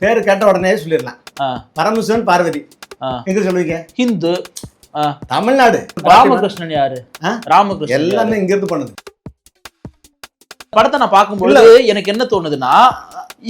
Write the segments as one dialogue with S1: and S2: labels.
S1: பேரு கேட்ட உடனே சொல்லிடலாம். பரமசிவன் பார்வதி எங்க சொல்லுவீங்க?
S2: ஹிந்து.
S1: தமிழ்நாடு.
S2: ராமகிருஷ்ணன் யாரு? ராமகிருஷ்ணன்
S1: எல்லாமே இங்க இருந்து பண்ணுது.
S2: படத்தை நான் பார்க்கும்போது எனக்கு என்ன தோணுதுன்னா,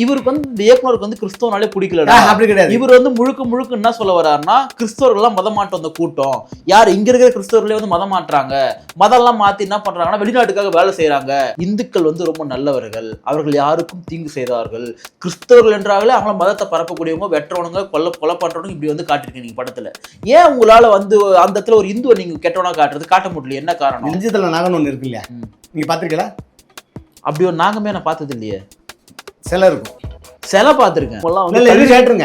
S2: இவருக்கு வந்து இந்த இயக்குனருக்கு வந்து கிறிஸ்தவனாலே பிடிக்கல.
S1: அப்படி கிடையாது.
S2: இவர் வந்து முழுக்க என்ன சொல்ல வர்றாருன்னா, கிறிஸ்தவர்கள் எல்லாம் மதம் மாற்றம் வந்த கூட்டம். யார் இங்க இருக்கிற கிறிஸ்தவர்களே வந்து மதம் மாற்றாங்க, மதம் எல்லாம் மாத்தி என்ன பண்றாங்கன்னா வெளிநாட்டுக்காக வேலை செய்யறாங்க. இந்துக்கள் வந்து ரொம்ப நல்லவர்கள், அவர்கள் யாருக்கும் தீங்கு செய்தார்கள். கிறிஸ்தவர்கள் என்றாலே அவங்கள மதத்தை பரப்பக்கூடியவங்க, வெற்றவனுங்க, கொலை பண்றவனுங்க இப்படி வந்து காட்டிருக்கீங்க நீங்க படத்துல. ஏன் உங்களால வந்து அந்த இடத்துல ஒரு இந்துவை நீங்க கெட்டவனா காட்ட முடியல? என்ன காரணம்?
S1: நெஞ்சத்துல நாகன் ஒண்ணு இருக்கு இல்லையா, நீங்க பாத்திருக்கீங்களா?
S2: அப்படி ஒரு நாகமே நான் பார்த்தது இல்லையே.
S1: சில இருக்கும்,
S2: சில பாத்துருக்கேன்.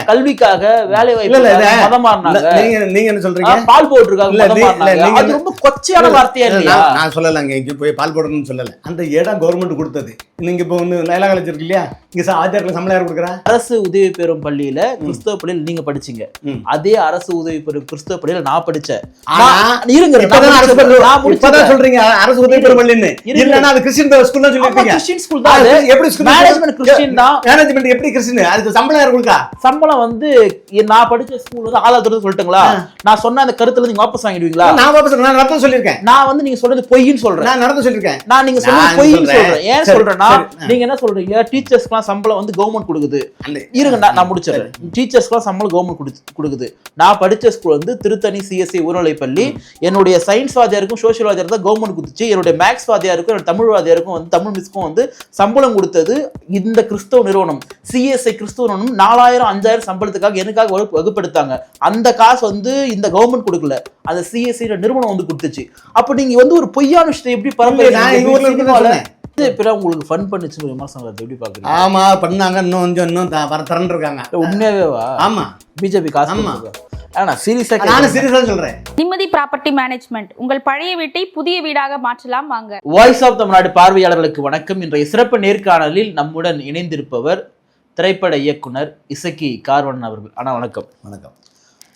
S2: கல்விக்காக வேலை வாய்ப்பு மதம் மாறினாங்க.
S1: நீங்க என்ன சொல்றீங்க?
S2: பால் போட்டுருக்காங்க. அது ரொம்ப கொச்சையான வார்த்தையா இல்லையா?
S1: நான் சொல்லலங்க, இங்க போய் பால் போடணும்னு சொல்லல. அந்த இடம் கவர்மெண்ட் கொடுத்தது. நீங்க இப்போ வந்து லைலா காலேஜ் இருக்கு இல்லையா, இங்க ஆச்சாரத்துல சம்பளம் யார் கொடுக்குறா? அரசு
S2: உதவி பெறும் பள்ளியில கிறிஸ்தவ பள்ளியில் நீங்க படிச்சீங்க. அதே அரசு உதவி பெறும் கிறிஸ்தவ பள்ளியில நான் படிச்சேன்.
S1: சொல்றீங்க அரசு உதவி பெறும் பள்ளின்னு, இல்லன்னா அது கிறிஸ்டியன் ஸ்கூல் தான் சொல்லிருக்கீங்க.
S2: கிறிஸ்டியன் ஸ்கூல் தான். எப்படி மேனேஜ்மென்ட் கிறிஸ்டியன் தான்.
S1: மேனேஜ்மென்ட் எப்படி கிறிஸ்டியன்? அதுக்கு சம்பளம் யார் கொடுக்கா?
S2: சம்பளம் வந்து நான் படிச்ச ஸ்கூல் வந்து ஆளாதுறது சொல்லிட்டுங்களா? நான் சொன்ன அந்த கருத்துல நீங்க வாபஸ் வாங்கிடுவீங்களா?
S1: நான் வாபஸ் நான் நடத்த சொல்லிருக்கேன்.
S2: நான் வந்து நீங்க சொல்றது பொய்ன்னு சொல்றேன்.
S1: நான் நடத்த சொல்லிருக்கேன்.
S2: நான் நீங்க சொல்றது பொய்ன்னு சொல்றேன். ஏன் சொல்றேன்னா, நீங்க என்ன சொல்றீங்க? டீச்சர்ஸ்க்குலாம் சம்பளம் வந்து கவர்மெண்ட் கொடுக்குது. இருங்க நான் முடிச்சிடுறேன். டீச்சர்ஸ்க்குலாம் சம்பளம் கவர்மெண்ட் கொடுக்குது. நான் படிச்ச ஸ்கூல் வந்து திருத்தணி சிஎஸ்சி உயர்நிலை பள்ளி. என்னுடைய சயின்ஸ் வாத்தியாருக்கும் சோசியல் வாத்தியார் தான் கவர்மெண்ட் கொடுத்துச்சு. என்னுடைய மேக்ஸ் வாத்தியாருக்கும் என்னோட தமிழ் வாத்தியாருக்கும் வந்து தமிழ் மிஸ்க்கும் வந்து சம்பளம் கொடுத்தது இந்த கிறிஸ்தவ நிறுவனம். சிஎஸ்ஐ கிறிஸ்தவ நிறுவனம் 4000 5000 சம்பளத்துக்காக எனக்காக வகுப்படுத்தாங்க. அந்த காசு வந்து இந்த கவர்மெண்ட் கொடுக்கல, அந்த சிஎஸ்ஐ நிறுவனம் வந்து கொடுத்துச்சு. அப்ப நீங்க வந்து ஒரு பொய்யான விஷயத்தை எப்படி பரவாயில்ல உங்களுக்கு ஃபன் பண்ணுச்சு விமர்சனம் எப்படி பாக்குறீங்க?
S1: ஆமா பண்ணாங்க, இன்னும் திறன் இருக்காங்க.
S2: உண்மையாவேவா? ஆமா, பிஜேபி காசு. ஆனா சீரியஸா
S1: சொல்றேன்.
S3: நிம்மதி ப்ராப்பர்ட்டி மேனேஜ்மெண்ட், உங்கள் பழைய வீட்டை புதிய வீடாக மாற்றலாம் வாங்க.
S2: வாய்ஸ் ஆஃப் தமிழ்நாடு பார்வையாளர்களுக்கு வணக்கம். இன்றைய சிறப்பு நேர்காணலில் நம்முடன் இணைந்திருப்பவர் திரைப்பட இயக்குனர் இசக்கி கார்வன் அவர்கள். ஆனா வணக்கம்.
S1: வணக்கம்.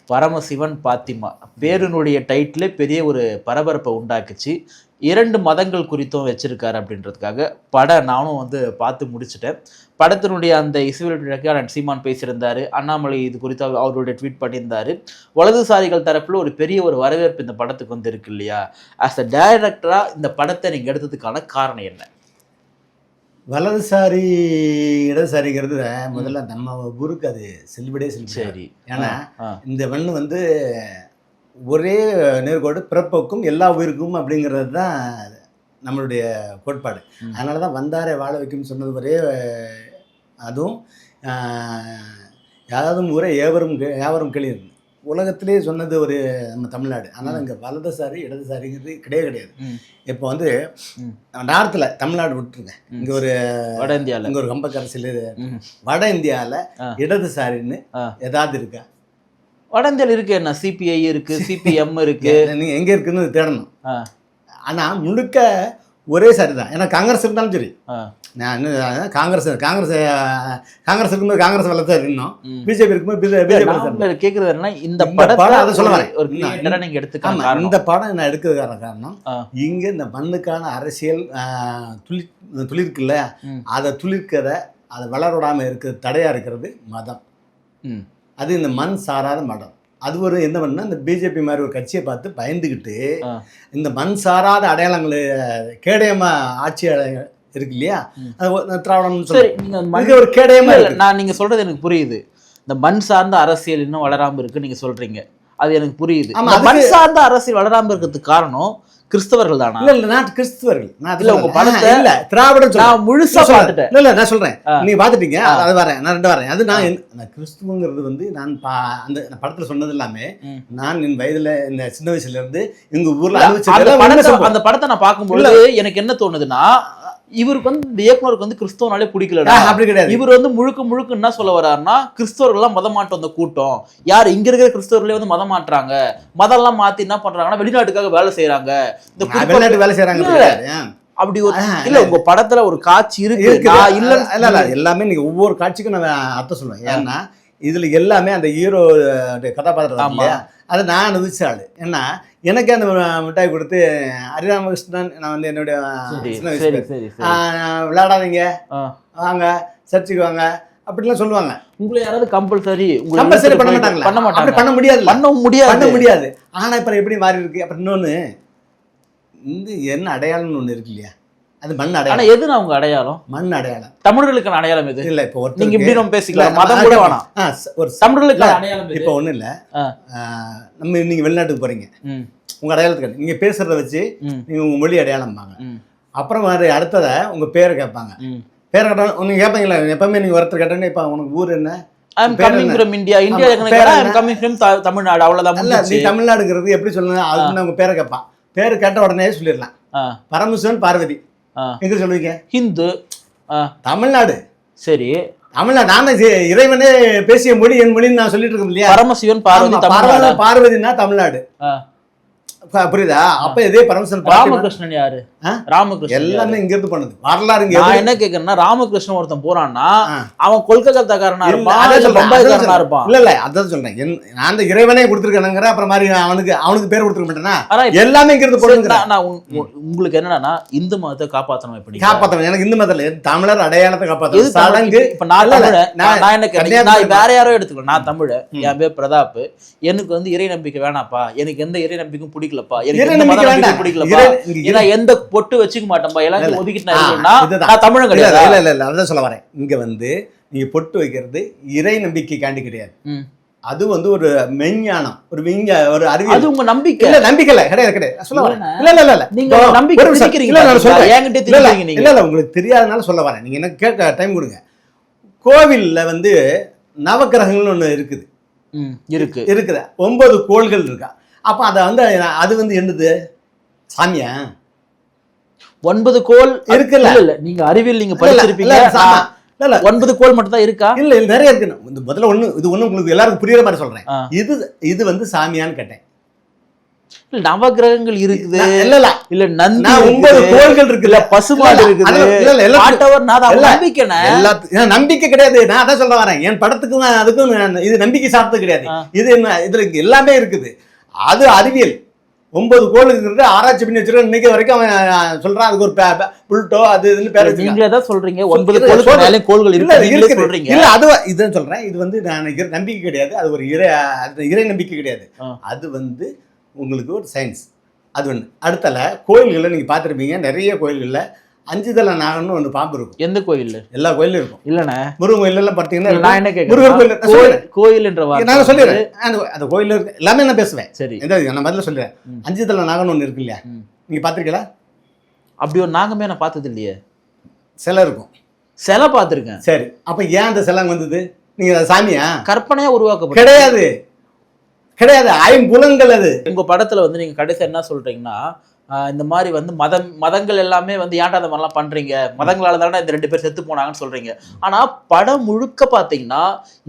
S2: பரமசிவன் பாத்திமா பேருனுடைய டைட்டிலே பெரிய ஒரு பரபரப்பை உண்டாக்குச்சு. 2 மதங்கள் குறித்தும் வச்சிருக்காரு அப்படின்றதுக்காக படம் நானும் வந்து பார்த்து முடிச்சுட்டேன். படத்தினுடைய அந்த இசைவிழாக்கு சீமான் பேசியிருந்தாரு, அண்ணாமலை இது குறித்து அவருடைய ட்வீட் பண்ணியிருந்தாரு. வலதுசாரிகள் தரப்புல ஒரு பெரிய ஒரு வரவேற்பு இந்த படத்துக்கு வந்து இருக்கு இல்லையா? ஆஸ் அ டைரக்டரா இந்த படத்தை நீங்க எடுத்ததுக்கான காரணம் என்ன?
S1: வலதுசாரி இடதுசாரிங்கிறது முதல்ல நம்ம ஊருக்கு அது செல்லுபடியே
S2: சரி.
S1: ஏன்னா இந்த மண் வந்து ஒரே நேர்கோடு, பிறப்புக்கும் எல்லா உயிருக்கும் அப்படிங்கிறது தான் நம்மளுடைய கோட்பாடு. அதனால தான் வந்தாரை வாழ வைக்கும்னு சொன்னது ஒரே. அதுவும் யாராவது ஊரே யாவரும் கிளியர் உலகத்திலே சொன்னது ஒரு நம்ம தமிழ்நாடு. அதனால் இங்கே வலதுசாரி இடதுசாரிங்கிறது கிடையாது. இப்போ வந்து நார்த்தில் தமிழ்நாடு விட்டுருங்க, இங்கே ஒரு
S2: வட இந்தியாவில்
S1: இங்கே ஒரு கம்பக்கரசில் வட இந்தியாவில் இடதுசாரின்னு ஏதாவது இருக்கா?
S2: வட இந்தியாவில் இருக்கு. என்ன சிபிஐ இருக்கு, சிபிஎம் இருக்கு.
S1: நீங்கள் எங்கே இருக்குன்னு தேடணும். ஆனால் முழுக்க ஒரே சாரி தான். ஏன்னா காங்கிரஸ் இருந்தாலும் சரி, நான் காங்கிரஸ் இருக்கும்போது காங்கிரஸ் வளர்த்தா இருக்கணும், பிஜேபி இருக்கும்போது பிஜேபி
S2: கேட்கறது என்ன இந்த படம். அதை சொல்ல வரேன்.
S1: இந்த படம் நான் எடுக்கிறதுக்கான காரணம், இங்க இந்த மண்ணுக்கான அரசியல் துளிர்க்குல்ல, அதை துளிர்க்கிற அதை வளரவிடாமல் இருக்கிறது தடையா இருக்கிறது மதம். அது இந்த மண் சாராத மதம். அது ஒரு என்ன பண்ணா, இந்த பிஜேபி மாதிரி ஒரு கட்சியை பார்த்து பயந்துக்கிட்டு இந்த மண் சாராத அடையாளங்களை கேடயமா ஆட்சி இருக்கு இல்லையா, திராவிடம் சொல்லி ஒரு கேடயமா.
S2: நான் நீங்க சொல்றது எனக்கு புரியுது. இந்த மண் சார்ந்த அரசியல் இன்னும் வளராம இருக்கு நீங்க சொல்றீங்க, அது எனக்கு புரியுது. மண் சார்ந்த அரசியல் வளராம இருக்கிறதுக்கு காரணம் கிறிஸ்தவர்கள் தானா?
S1: இல்ல நான் கிறிஸ்தவர்கள்
S2: உங்க படத்தை இல்ல
S1: திராவிடம்
S2: நான் முழுசா பார்த்துட்டேன்.
S1: இல்ல நான் சொல்றேன், நீங்க பாத்துட்டீங்க, அது வரேன், நான் 2 வரேன். அது நான் கிறிஸ்துவங்கிறது வந்து நான் அந்த படத்துல சொன்னது எல்லாமே நான் என் வயதுல இந்த சின்ன வயசுல இருந்து எங்க ஊர்ல
S2: அந்த படத்தை நான் பார்க்கும்போது எனக்கு என்ன தோணுதுன்னா, இவருக்கு வந்து இந்த இயக்குனருக்கு வந்து கிறிஸ்தவனாலே பிடிக்கல.
S1: அப்படி கிடையாது.
S2: இவர் வந்து முழுக்க என்ன சொல்ல வர்றாருன்னா, கிறிஸ்தவர்கள் எல்லாம் மதம் மாற்றம் வந்த கூட்டம். யார் இங்க இருக்கிற கிறிஸ்தவர்களே வந்து மதம் மாற்றாங்க, மதம் எல்லாம் மாத்தி என்ன பண்றாங்கன்னா வெளிநாட்டுக்காக வேலை செய்யறாங்க. இந்த வெளிநாட்டு
S1: வேலை செய்யறாங்க
S2: அப்படி ஒரு இல்ல. உங்க படத்துல ஒரு காட்சி இருக்கு
S1: இல்ல எல்லாமே நீங்க ஒவ்வொரு காட்சிக்கும் நான் அர்த்தம் சொல்லுவேன். ஏன்னா இதுல எல்லாமே அந்த ஹீரோ கதாபாத்திரம் அதை நான் அனுபவிச்ச ஆளு. ஏன்னா எனக்கு அந்த மிட்டாய் கொடுத்து ஹரிராமகிருஷ்ணன், நான் வந்து என்னுடைய விளையாடாதீங்க, வாங்க சர்ச்சுக்கு வாங்க, அப்படிலாம் சொல்லுவாங்க.
S2: உங்களை யாராவது கம்பல்சரி
S1: கம்பல்சரி பண்ண மாட்டாங்களா?
S2: பண்ண மாட்டாங்க.
S1: பண்ண முடியாது,
S2: பண்ண முடியாது.
S1: ஆனா இப்ப எப்படி மாறி இருக்கு? அப்புறம் இன்னொன்னு இந்த என்ன அடையாளம்னு ஒண்ணு இருக்கு இல்லையா, அது மண் அடையாளம்.
S2: ஆனா எதுனா உங்க அடையாளம்?
S1: மண் அடையாளம்.
S2: தமிழர்களுக்கான அடையாளம் எது?
S1: இல்ல இப்ப
S2: நீங்க இப்படி நம்ம பேசிக்கலாம், மதம் கூட வேணாம்.
S1: ஒரு
S2: தமிழர்களுக்கான அடையாளம்
S1: இப்ப ஒண்ணு இல்ல, நம்ம நீங்க வெளிநாட்டுக்கு போறீங்க, உங்க அடையாளத்துக்கு நீங்க பேசுறத வச்சு நீங்க உங்க மொழி அடையாளம்பாங்க. அப்புறம் அடுத்தத உங்க பேரை கேட்பாங்க. பேரை கேட்டாலும் நீங்க கேட்பீங்களா? எப்பவுமே நீங்க ஒருத்தர் கேட்டோன்னே இப்ப உனக்கு ஊர் என்ன?
S2: I am coming from India. India I am coming from Tamil Nadu. அவ்வளவுதான்.
S1: இல்ல நீ தமிழ்நாடுங்கிறது எப்படி சொல்லணும், அதுக்கு உங்க பேரை கேட்பான். பேரு கேட்ட உடனே சொல்லிடலாம். பரமசிவன் பார்வதி எங்க சொல்லுவீங்க? ஹிந்து. தமிழ்நாடு. சரி, தமிழ்நாடு. நான் இறைவனே பேசிய மொழி என் மொழின்னு நான் சொல்லிட்டு இருக்கேன் இல்லையா? பரமசிவன் பார்வதி பார்வதினா தமிழ்நாடு. புரியுதா? அப்ப இதே பரமசிவன்
S2: ராமகிருஷ்ணன் யாரு? ராமகிருஷ்ணன்
S1: எல்லாமே இங்க இருந்து பண்ணது வரலாறு.
S2: நான் என்ன கேக்குறேன்னா, ராமகிருஷ்ணன் ஒருத்தன் போறான்னா அவன் கொல்கத்தாக்காரனா இருப்பான், பம்பாய்க்காரனா இருப்பான்.
S1: இல்ல அதான் சொல்றேன், நான் அந்த இறைவனே கொடுத்துருக்கேங்கிற அப்புறம் மாதிரி அவனுக்கு பேர் கொடுத்துருக்க மாட்டேன்னா எல்லாமே இங்க இருந்து போடுங்க. நான்
S2: உங்களுக்கு என்னன்னா, இந்து மதத்தை காப்பாற்றணும். எப்படி
S1: காப்பாற்றணும்? எனக்கு இந்து மதத்துல தமிழர் அடையாளத்தை காப்பாற்றணும். சடங்கு.
S2: இப்ப நான் என்ன வேற யாரோ எடுத்துக்கலாம். நான் தமிழ், என் பேர் பிரதாப், எனக்கு வந்து இறை நம்பிக்கை வேணாப்பா, எனக்கு எந்த இறை நம்பிக்கையும் பிடிக்கலப்பா, எந்த பொட்டு வச்சுக்க மாட்டேன்பா, எல்லாத்தையும் ஒதுக்கிட்டு நான் தமிழன் கிடையாது.
S1: இல்ல இல்ல இல்ல அதான் சொல்ல வரேன். இங்க வந்து நீங்க பொட்டு வைக்கிறது இறை நம்பிக்கைக்காண்டி கிடையாது. அது வந்து ஒரு மெஞ்ஞானம், ஒரு அறிவியல்.
S2: அது உங்க நம்பிக்கை.
S1: இல்ல நம்பிக்கை இல்ல, கிடையாது சொல்ல வரேன். இல்ல இல்ல இல்ல
S2: நீங்க நம்பிக்கை திணிக்கிறீங்க.
S1: இல்ல உங்களுக்கு தெரியாதனால சொல்ல வரேன். நீங்க என்ன கேட்க டைம் கொடுங்க. கோவில்ல வந்து நவக்கிரகங்கள்னு ஒண்ணு இருக்குது. இருக்குது 9 கோள்கள் இருக்கா. அப்ப அது வந்து என்னது? சாமியா?
S2: 9 கோள் இருக்குல்ல. இல்ல நீங்க அறிவியல் நீங்க படிச்சிருப்பீங்க. 9 கோள் மட்டும் தான் இருக்கா? இல்ல
S1: நிறைய இருக்கு. முதல்ல இது ஒண்ணு உங்களுக்கு எல்லாருக்கும் புரியுற மாதிரி சொல்றேன். இது வந்து சாமியான்னு கேட்டேன்.
S2: நவகிரகங்கள் இருக்குது. இல்ல நந்தி
S1: 9 கோள்கள் இருக்கு. இல்ல
S2: பசுமாடு இருக்குது.
S1: நம்பிக்கை கிடையாது. நான் அதான் சொல்ல வரேன். என் படத்துக்கும் அதுக்கும் இது நம்பிக்கை சாப்பிட்டது கிடையாது. இது என்ன, இதுல எல்லாமே இருக்குது. அது அறிவியல். 9 கோளுக்கு ஆராய்ச்சி பண்ணி வச்சிருக்க. இன்னைக்கு வரைக்கும் அவன் சொல்றான் அதுக்கு ஒரு புல்டோ அது இதுன்னு பேர் வச்சு.
S2: நீங்களே தான் சொல்றீங்க 9 கோளுக்கு மேல கோள்கள் இருக்கு. நீங்களே சொல்றீங்க.
S1: இல்ல அது இதான் சொல்றேன். இது வந்து நான் நம்பிக்கை கிடையாது. அது ஒரு இறை நம்பிக்கை கிடையாது. அது வந்து உங்களுக்கு ஒரு சயின்ஸ். அது ஒன்று. அடுத்தல கோயில்களில் நீங்கள் பார்த்துருப்பீங்க, நிறைய கோயில்களில் 5 தலை நாகன்னு ஒன்று பாம்பு இருக்கும்.
S2: எந்த கோயில்?
S1: எல்லா கோயிலும் இருக்கும்.
S2: இல்லைண்ணே,
S1: முருகன் கோயிலெல்லாம் பார்த்தீங்கன்னா
S2: நான் என்ன கேட்குறேன், கோயில் என்ற
S1: நான் சொல்லிடுறேன். அந்த கோயில் இருக்கு எல்லாமே நான் பேசுவேன். சரி, எந்த நான் பதில் சொல்லிடுறேன். 5 தலை நாகன்னு ஒன்று இருக்கு இல்லையா, நீங்கள் பார்த்துருக்கீங்களா?
S2: அப்படி ஒரு நாகமே நான் பார்த்தது இல்லையே.
S1: சிலை இருக்கும்.
S2: சிலை பார்த்துருக்கேன்.
S1: சரி, அப்போ ஏன் அந்த சிலை வந்தது? நீங்கள் சாமியா?
S2: கற்பனையாக உருவாக்க
S1: கிடையாது. 5 புலன்கள். அது
S2: உங்க படத்துல வந்து நீங்க கடைசி என்ன சொல்றீங்கன்னா, இந்த மாதிரி வந்து மதங்கள் எல்லாமே வந்து ஏன்டா அந்த மாதிரிலாம் பண்றீங்க, மதங்களால தானே இந்த 2 பேர் செத்து போனாங்கன்னு சொல்றீங்க. ஆனா படம் முழுக்க பாத்தீங்கன்னா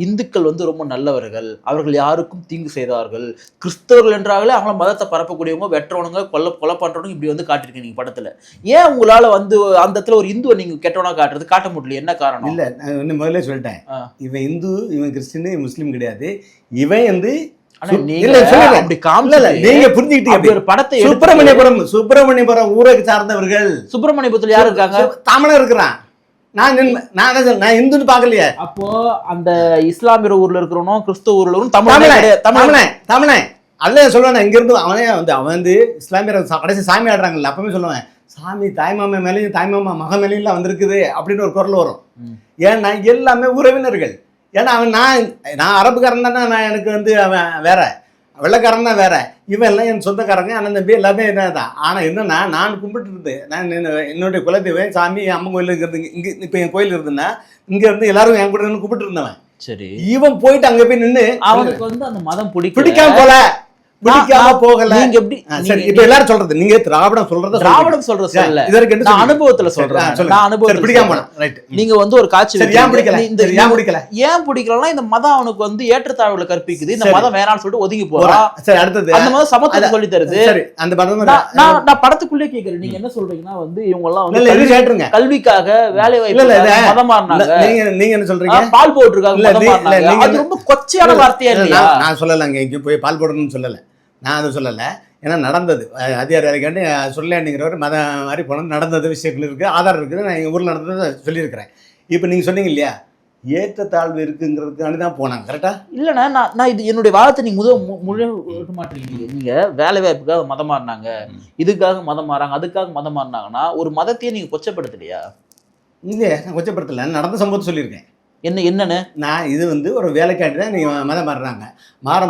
S2: இந்துக்கள் வந்து ரொம்ப நல்லவர்கள், அவர்கள் யாருக்கும் தீங்கு செய்தார்கள், கிறிஸ்தவர்கள் என்றாலே அவங்கள மதத்தை பரப்பக்கூடியவங்க, வெற்றவனுங்க, கொலை பண்றவனுங்க, இப்படி வந்து காட்டிருக்கீங்க நீங்க படத்துல. ஏன் உங்களால வந்து அந்த இடத்துல ஒரு இந்துவை நீங்க கெட்டவனா காட்ட முடியல? என்ன காரணம்?
S1: இல்ல நான் முதல்ல சொல்லிட்டேன், இவன் இந்து, இவன் கிறிஸ்டின், இவன் முஸ்லீம் கிடையாது. இவன் வந்து சுப்பிரமணியபுரம் ஊரை சார்ந்தவர்கள்.
S2: சுப்பிரமணியபுரத்துல யாரு இருக்காங்க?
S1: தமிழர் இருக்கிறான். நான் இந்துன்னு பாக்கலையே.
S2: அப்போ அந்த இஸ்லாமிய ஊர்ல இருக்கிறவனும் கிறிஸ்துவ ஊர்ல
S1: தமிழன் அல்ல சொல்லுவேன். இங்க இருந்து அவன் வந்து இஸ்லாமியர் கடைசி சாமி ஆடுறாங்கல்ல, அப்பவே சொல்லுவேன், சாமி தாய்மாமா மேலேயும் தாய்மாமா மக மேலேயும் வந்திருக்குது அப்படின்னு ஒரு குரல் வரும். ஏன்னா எல்லாமே உறவினர்கள். ஏன்னா நான் அரபுக்காரன் தானே, நான் எனக்கு வந்து அவன் வேற, வெள்ளைக்காரன் தான் வேற, இவன் எல்லாம் என் சொந்தக்காரங்க, அண்ணன் தம்பி எல்லாமே என்ன தான். ஆனால் என்னன்னா நான் கும்பிட்டு இருந்தேன், நான் என்னுடைய குலதெய்வம் சாமி அம்மன் கோயில் இருக்கிறது. இங்கே இப்போ என் கோயில் இருந்ததுன்னா இங்கே இருந்து எல்லாரும் என் கூட நின்று கும்பிட்டு இருந்தவன். சரி, இவன் போயிட்டு அங்கே போய் நின்று
S2: அவனுக்கு வந்து அந்த மதம்
S1: பிடிக்காம போல, பிடிக்காம போகல. நீங்க எப்படி சரி இப்ப எல்லாரும் சொல்றது, நீங்க திராவிடம் சொல்றது
S2: சொல்ல இதற்கு நான் அனுபவத்துல சொல்றேன். நான் அனுபவத்துல பிடிக்காம ரைட். நீங்க வந்து ஒரு காட்சி
S1: ஏன் பிடிக்கல
S2: ஏன் பிடிக்கலன்னா, இந்த மதம் அவனுக்கு வந்து ஏற்றத்தாழ்வுகளை கற்பிக்குது, இந்த மதம் வேணாம்னு சொல்லிட்டு ஒதுங்கி போறான்.
S1: சரி, அடுத்தது
S2: அந்த மதம் சமத்துவம் சொல்லி தருது.
S1: சரி, அந்த மதம்
S2: நான் படத்துக்குள்ளே கேக்குறேன். நீங்க என்ன சொல்றீங்கன்னா வந்து இவங்க எல்லாம் வந்து கல்விக்காக வேலை வாய்ப்பு மதம் மாறினாங்க.
S1: நீங்க என்ன சொல்றீங்க?
S2: பால் போட்டுருக்காங்க. அது ரொம்ப கொச்சையான வார்த்தையா இல்லையா?
S1: நான் சொல்லலைங்க, இங்க போய் பால் போடணும்னு சொல்லலை, நான் அதை சொல்லலை. ஏன்னா நடந்தது அதிகாரி வேலைக்காண்டி சொல்லலைங்கிறவர் மதம் மாதிரி போனது நடந்தது விஷயங்கள் இருக்குது, ஆதாரம் இருக்குது. நான் எங்கள் ஊரில் நடந்ததை சொல்லியிருக்கிறேன். இப்போ நீங்கள் சொன்னீங்க இல்லையா, ஏற்றத்தாழ்வு இருக்குங்கிறதுக்காண்டி தான் போனாங்க. கரெக்டா
S2: இல்லைண்ணா, நான் இது என்னுடைய வாதத்தை நீங்க முழு மாட்டீங்க. நீங்க வேலை வாய்ப்புக்காக மதம் மாறினாங்க, இதுக்காக மதம் மாறாங்க, அதுக்காக மதம் மாறினாங்கன்னா ஒரு மதத்தையே நீங்க கொச்சப்படுத்தலையா?
S1: இல்லையே, நான் கொச்சப்படுத்தல, நடந்த சம்பவத்தை சொல்லியிருக்கேன்.
S2: என்னன்னு
S1: நான் இது ஒரு வேலைக்காண்டி தான் நீங்க மதம் மாறுறாங்க.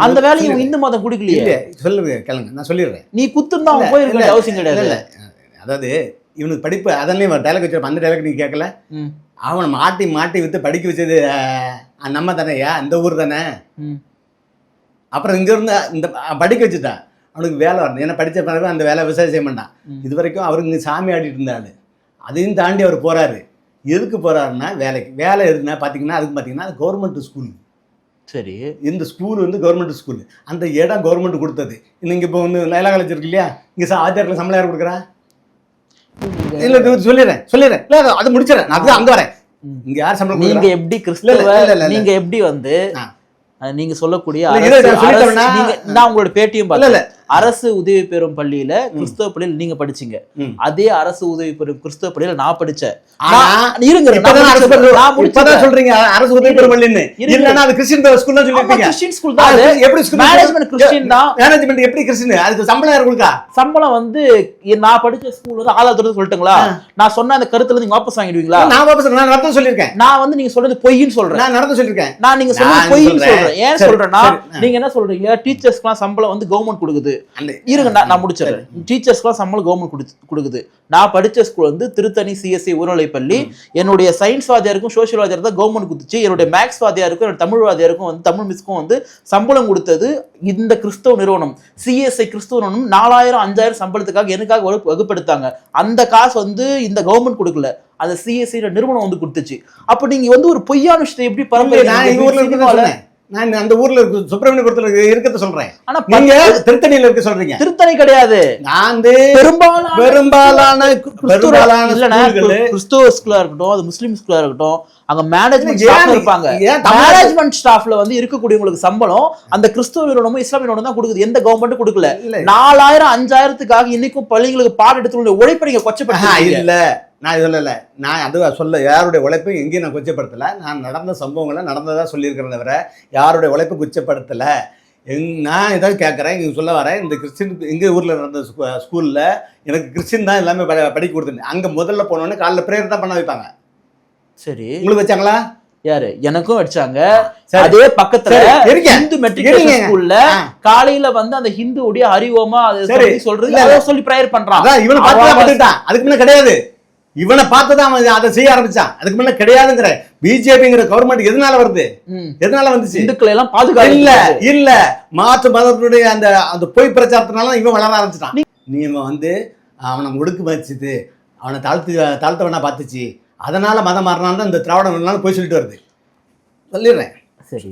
S2: அந்த வேலையை இந்து மதம் குடிக்கலையே.
S1: சொல்லுங்க கேளுங்க, நான் சொல்லிடுறேன்.
S2: நீ குத்துன்னு அவங்க போயிருக்க அவசியம் கிடையாது.
S1: இல்லை, அதாவது இவனுக்கு படிப்பு அதன்லேயும் டைலாக் வச்சிருப்ப, அந்த டைலாக் நீங்க கேட்கல. அவனை மாட்டி மாட்டி வித்து படிக்க வச்சது நம்ம தானேயா, இந்த ஊர் தானே. அப்புறம் இங்க இருந்து இந்த படிக்க வச்சுட்டான், அவனுக்கு வேலை வரணும். ஏன்னா படித்த பிறகு அந்த வேலை விவசாயம் செய்ய மாட்டான். இது வரைக்கும் அவருக்கு இங்கே சாமி ஆடிட்டு இருந்தாரு. அதையும் தாண்டி அவர் போறாரு. எதுக்கு போறாருன்னா வேலைக்கு. வேலை எதுனா பார்த்தீங்கன்னா அதுக்கு பார்த்தீங்கன்னா அது கவர்மெண்ட் ஸ்கூல்.
S2: சரி, இந்த
S1: ஸ்கூல் கவர்மெண்ட் ஸ்கூல். அந்த இடம் கவர்மெண்ட் கொடுத்தது. இன்னைக்கு இப்போ லைலா காலேஜ் இருக்கு இல்லையா, இங்கே ஆச்சாரத்தில் சம்பளம் யார் கொடுக்குறா? இல்ல சொல்லிடுறேன் இல்ல அது முடிச்சிடறேன், நான் அங்க வரேன். இங்க யார் சம்பளம்?
S2: நீங்க எப்படி கிறிஸ்தவ, நீங்க எப்படி நீங்க சொல்லக்கூடிய நான் உங்களோட பேட்டியும் பார்த்தேன். அரசு உதவி பெறும் பள்ளியில கிறிஸ்தவ பள்ளியில் நீங்க படிச்சீங்க, அதே அரசு உதவி பெறும் கிறிஸ்தவ பள்ளியில நான் படிச்சேன்.
S1: சொல்றீங்க அரசு உதவி பெறும் பள்ளின்னு, இல்லன்னா அது கிறிஸ்டியன் ஸ்கூல் தான் சொல்லிருக்கீங்க.
S2: கிறிஸ்டியன் ஸ்கூல் தான். எப்படி மேனேஜ்மென்ட் கிறிஸ்டியன் தான்.
S1: மேனேஜ்மென்ட் எப்படி கிறிஸ்டியன்? அதுக்கு சம்பளம் யார் கொடுக்கா?
S2: சம்பளம் நான் படிச்ச ஸ்கூல் ஆதாரத்தோட சொல்லட்டுங்களா? நான் சொன்ன அந்த கருத்துல நீங்க வாபஸ் வாங்கிடுவீங்களா?
S1: நான் வாபஸ் நான் நடந்து சொல்லிருக்கேன்.
S2: நான் நீங்க சொல்றது பொய்ன்னு சொல்றேன்.
S1: நான் நடந்து சொல்லிருக்கேன்.
S2: நான் நீங்க சொல்றது பொய்ன்னு சொல்றேன். ஏன் சொல்றேன்னா நீங்க என்ன சொல்றீங்க, டீச்சர்ஸ்க்குலாம் சம்பளம் கவர்மெண்ட் கொடுக்குது. இருங்க, நான் முடிச்சிடறேன். டீச்சர்ஸ்க்குலாம் சம்பளம் கவர்மெண்ட் கொடுக்குது. நான் படிச்ச ஸ்கூல் திருத்தணி சிஎஸ்ஐ உயர்நிலைப்பள்ளி. என்னுடைய சயின்ஸ் வாத்தியாருக்கும் சோசியல் வாத்தியார் தான் கவர்மெண்ட் கொடுத்துச்சு. என்னுடைய மேக்ஸ் வாத்தியாருக்கும் என்னோட தமிழ் வாத்தியாருக்கும் தமிழ் மிஸ்க்கும் சம்பளம் கொடுத்தது இந்த கிறிஸ்தவ நிறுவனம். சிஎஸ்ஐ கிறிஸ்தவ நிறுவனம் 4000 5000 சம்பளத்துக்காக எனக்காக வகுப்படுத்தாங்க. அந்த காசு இந்த கவர்மெண்ட் கொடுக்கல, அந்த சிஎஸ்ஐ நிறுவனம் கொடுத்துச்சு. அப்ப நீங்க ஒரு பொய்யான விஷயத்தை எப்படி பரவாயில்ல?
S1: நான் அந்த ஊர்ல சுப்பிரமணியபுரத்துல இருக்கிறத சொல்றேன். ஆனா நீங்க திருத்தணியில இருக்க சொல்றீங்க.
S2: திருத்தணி கிடையாது.
S1: நான் பெரும்பாலான
S2: கிறிஸ்துவ ஸ்கூலா இருக்கட்டும், அது முஸ்லீம் ஸ்கூலா இருக்கட்டும், அங்க மேனேஜ்மெண்ட் ஸ்டாஃப் இருப்பாங்க. மேனேஜ்மெண்ட் ஸ்டாஃப்ல இருக்கக்கூடியவங்களுக்கு சம்பளம் அந்த கிறிஸ்துவ நிறுவனமும் இஸ்லாமிய நிறுவனம் தான் கொடுக்குது. எந்த கவர்மெண்ட் கொடுக்கல. 4000 5000த்துக்காக இன்னைக்கும் பள்ளிகளுக்கு பாடம் எடுத்து உழைப்பை நீங்க கொச்சப்படுத்த
S1: இல்ல. நான் சொல்லல, நான் அதுவா சொல்ல யாருடைய உழைப்பை எங்கேயும் நான் கொச்சப்படுத்தலை. நான் நடந்த சம்பவங்களை நடந்ததா சொல்லியிருக்கிறேன் தவிர யாருடைய உழைப்பை கொச்சப்படுத்தலை. நான் ஏதாவது கேட்குறேன், இங்கே சொல்ல வரேன். இந்த கிறிஸ்டின் எங்கள் ஊரில் நடந்த ஸ்கூலில் எனக்கு கிறிஸ்டின் தான் எல்லாமே படிக்க கொடுத்துருந்தேன். அங்கே முதல்ல போனோடனே காலைல ப்ரேயர் தான் பண்ண வைப்பாங்க.
S2: சரி,
S1: உங்களுக்கு வச்சாங்களா?
S2: யாரு? எனக்கும் வச்சாங்க. அதே பக்கத்துல ஹிந்து மெட்ரிகுலேஷன் ஸ்கூல்ல காலையில அந்த ஹிந்து உடைய அறிவோமா சொல்றது சொல்லி ப்ரேயர் பண்றான்.
S1: இவனை பார்த்துட்டான், அதுக்கு முன்ன கிடையாது. இவனை பார்த்துதான் அவன் அதை செய்ய ஆரம்பிச்சான். அதுக்கு முன்ன கிடையாதுங்கிற. பிஜேபிங்கிற கவர்மெண்ட் எதனால வருது? எதனால வந்துச்சு?
S2: இந்துக்களை எல்லாம் பாதுகாப்பு
S1: இல்ல மாற்று மதத்துடைய அந்த பொய் பிரச்சாரத்தினால இவன் வளர ஆரம்பிச்சிட்டான். நீ அவனை முடுக்கு வச்சுது, அவனை தாழ்த்தவனா பார்த்துச்சு, அதனால மதம் மாறினாலும் இந்த திராவிடம் போய் சொல்லிட்டு வருது. சொல்லிடுறேன்.
S2: சரி,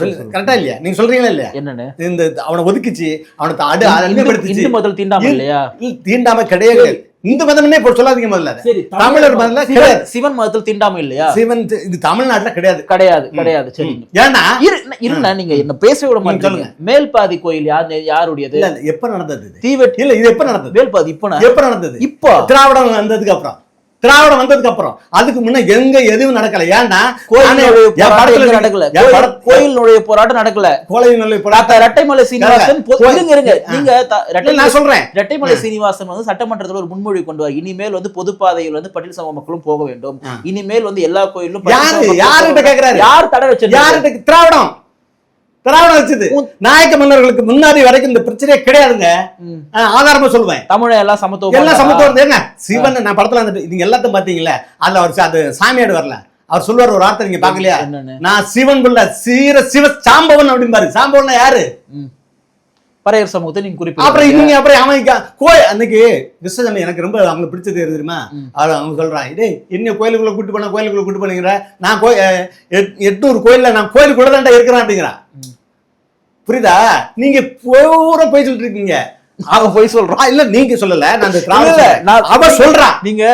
S1: சொல்லு கரெக்டா இல்லையா? நீங்க சொல்றீங்களா இல்லையா?
S2: என்னன்னு
S1: இந்த அவனை ஒதுக்கிச்சு, அவனை அடிமைப்படுத்திச்சு.
S2: முதல் தீண்டாமை இல்லையா?
S1: தீண்டாமை கிடையாது. இந்த மதம்னே இப்போ சொல்லாதீங்க. முதல்ல தமிழர் மதம்ல கிடையாது.
S2: சிவன் மதத்தில் தீண்டாமை இல்லையா?
S1: சிவன் இது தமிழ்நாட்டுல கிடையாது.
S2: கிடையாது. சரி,
S1: ஏன்னா
S2: இருங்க, நீங்க என்ன பேச விட மாட்டீங்க. மேல்பாதி கோயில் யாருடையது?
S1: எப்ப நடந்தது?
S2: தீவெட்டி இல்ல, இது எப்ப நடந்தது? மேல்பாதி எப்ப நடந்தது? இப்போ திராவிடம் வந்ததுக்கு அப்புறம் அதுக்கு முன்ன எங்க எதுவும் நடக்கல. ஏன்னா நடக்கல, கோயில் நுழைய போராட்டம் நடக்கல. கோயில் நுழைய போராட்டம் ரெட்டைமலை சீனிவாசன் நான் சொல்றேன். ரெட்டைமலை சீனிவாசன் சட்டமன்றத்தில் ஒரு முன்மொழி கொண்டு வர, இனிமேல் பொதுப்பாதையில் பட்டியல் சமூக மக்களும் போக வேண்டும். இனிமேல் எல்லா கோயிலும் யாருகிட்ட கேட்கிறாரு? யார் தடை வச்சது? யார்கிட்ட? திராவிடம் வச்சது. நாயக்க மன்னர்களுக்கு முன்னாடி வரைக்கும் இந்த பிரச்சனையே கிடையாதுங்க. ஆதாரமா சொல்லுவேன். தமிழ எல்லாம் சமத்துவம் என்ன சிவன். நான் படத்துல நீங்க எல்லாத்தையும் பாத்தீங்களா? அதுல அவர் அது சாமியாடு வரல, அவர் சொல்லுவார் ஒரு வார்த்தை, நீங்க பாக்கலையா? நான் சிவன் சிவ சாம்பவன் அப்படின்பாரு. சாம்பவன் யாரு? பறையர் சமூகத்தை நீங்க குறிப்பிட்டு அப்புறம் அவன் அன்னைக்கு விசேஷம் எனக்கு ரொம்ப அவங்களுக்கு பிடிச்சது தெரியுமா? அவங்க சொல்றான், இதே என்ன கோயிலுக்குள்ள கூட்டு போனீங்கிற, நான் 800 கோயில்ல நான் கோயிலுக்குள்ள தான் இருக்கிறேன் அப்படிங்கிறான். புரியுதா? நீங்க பூரா போய் சொல்லிட்டு இருக்கீங்க. அவன் போய் சொல்றான். இல்ல நீங்க சொல்லல, நான் அவ சொல்றான். நீங்க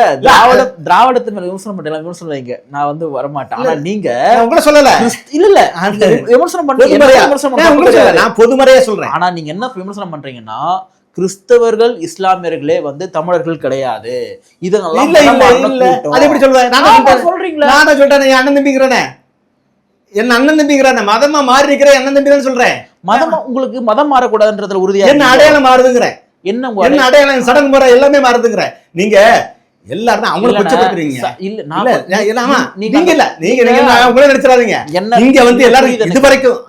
S2: திராவிடத்தின் மேல விமர்சனம் பண்ணீங்க, நான் வரமாட்டேன். ஆனா நீங்க உங்களை சொல்லல. இல்ல விமர்சனம் பண்றீங்க, நான் பொதுமறையா சொல்றேன். ஆனா நீங்க என்ன விமர்சனம் பண்றீங்கன்னா, கிறிஸ்தவர்கள் இஸ்லாமியர்களே தமிழர்கள் கிடையாது. இதெல்லாம் சொல்றீங்களா? நான் சொல்றேன், அண்ணன் தம்பிங்கிறேன்.
S1: என்ன அண்ணன் தம்பிங்கிறேன், மதமா மாறி இருக்கிற அண்ணன் தம்பி தான் சொல்றேன்.
S2: மதமா உங்களுக்கு மதம் மாறக்கூடாதுன்றதுல உறுதியா
S1: என்ன அடையாளம் மாறுதுங்கிறேன், என்ன அடையாளம் சடங்கு முறை எல்லாமே மாறுதுங்கிறேன். நீங்க எல்லாரும் அவங்கள குற்றப்படுத்துறீங்க. உங்களே நினைச்சிடாதீங்க. நீங்க வந்து எல்லாரும் இது வரைக்கும்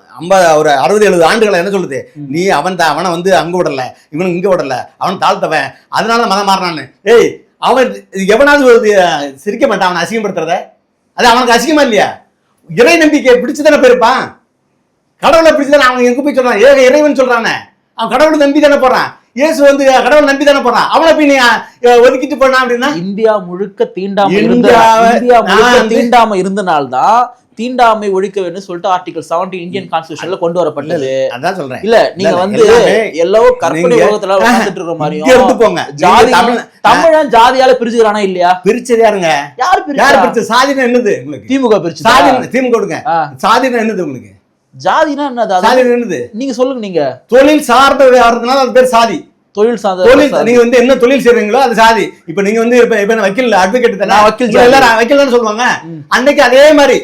S1: ஒரு 60-70 ஆண்டுகளை என்ன சொல்லுது, நீ அவனை வந்து அங்க விடல, இவனுக்கு இங்க விடல, அவன் தாழ்த்தவன், அதனால மதம் மாறினான்னு. ஏய், அவன் எவனாவது சிரிக்க மாட்டான் அவனை அசிங்கப்படுத்துறத? அது அவனுக்கு அசிங்கமா இல்லையா? இறை நம்பிக்கை பிடிச்சுதானே போயிருப்பான், கடவுளை பிடிச்சுதானே அவன் எங்க போய் சொல்றான், ஏக இறைவன் சொல்றானே, அவன் கடவுளை நம்பி தானே போறான். இயேசு வந்து கடவுள் நம்பி தானே போறான், அவனை போய் நீ ஒதுக்கிட்டு போனா அப்படின்னா?
S2: இந்தியா முழுக்க தீண்டாம இருந்தனால்தான் தீண்டாமை ஒழிக்க வேண்டும் சொல்லிட்டு ஆர்டிகல் 70 இந்தியன் கான்ஸ்டிடியூஷன்ல கொண்டு வரப்பட்டது.
S1: அதான் சொல்றேன்.
S2: இல்ல நீங்க வந்து எல்லோ கற்பனை உலகத்துல வாழ்ந்துட்டு இருக்கிற மாதிரியும் ஜாதி தமிழன் ஜாதியால பிரிச்சுக்கிறானா இல்லையா?
S1: பிரிச்சது யாருங்க?
S2: யாரு
S1: பிரிச்சு? சாதினா என்னது உங்களுக்கு?
S2: திமுக பிரிச்சு.
S1: திமுக கொடுங்க. சாதினா என்னது உங்களுக்கு?
S2: ஜாதினா என்னது?
S1: சாதி என்னது நீங்க
S2: சொல்லுங்க. நீங்க
S1: தொழில் சார்ந்த வியாபாரத்தினால அது பேர் சாதி.
S2: தொழில் சார்ந்த
S1: தொழில், நீங்க வந்து என்ன தொழில் செய்றீங்களோ அது சாதி. இப்ப நீங்க வந்து இப்ப வக்கீல் அட்வொகேட் தானே, எல்லாரும் வக்கீல் தானே சொல்லுவாங்க. அன்னைக்கு அதே மாதிரி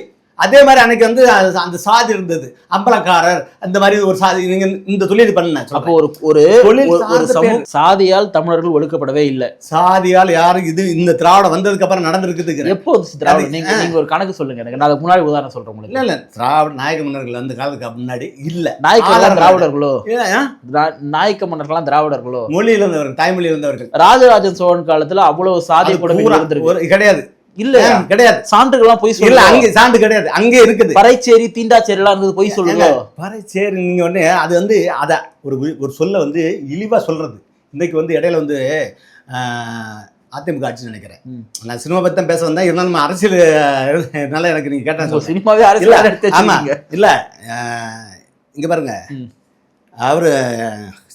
S1: அன்னைக்கு வந்து அந்த சாதி இருந்தது, அம்பலக்காரர், அந்த மாதிரி ஒரு சாதி. நீங்க இந்த தொழில் பண்ண
S2: அப்போ ஒரு சாதியால் தமிழர்கள் ஒடுக்கப்படவே இல்லை.
S1: சாதியால் யாரும் இது இந்த திராவிடம் வந்ததுக்கு அப்புறம் நடந்திருக்குது.
S2: எப்போ திராவிடம்? நீங்க ஒரு கணக்கு சொல்லுங்க எனக்கு, நான் அதுக்கு முன்னாடி உதாரணம் சொல்றேன் உங்களுக்கு.
S1: இல்ல திராவிட நாயக்க மன்னர்கள் அந்த காலத்துக்கு முன்னாடி இல்ல.
S2: நாயக்கர்கள் திராவிடர்களோ? நாயக்க மன்னர்கள்லாம் திராவிடர்களோ?
S1: மொழியில இருந்தவர்கள், தாய்மொழியில இருந்தவர்கள்.
S2: ராஜராஜன் சோழன் காலத்துல அவ்வளவு சாதி கொடுமை
S1: கிடையாது.
S2: இல்ல கிடையாது, சான்றுகள்லாம் போய் சொல்லுங்க.
S1: அங்க சான்று கிடையாது, அங்கே இருக்குது.
S2: பறைச்சேரி தீண்டாச்சேரி எல்லாம் இருந்தது, போய் சொல்லுங்க.
S1: பறைச்சேரி நீங்க ஒண்ணு அது வந்து அத ஒரு சொல்ல வந்து இழிவா சொல்றது. இன்னைக்கு வந்து இடையில வந்து அதிமுக ஆட்சி நினைக்கிறேன். நான் சினிமா பத்தி தான் பேச வந்தேன், இருந்தாலும் நம்ம அரசியல் எனக்கு நீங்க கேட்டேன்.
S2: சினிமாவே அரசியல்.
S1: ஆமா இல்ல, இங்க பாருங்க, அவரு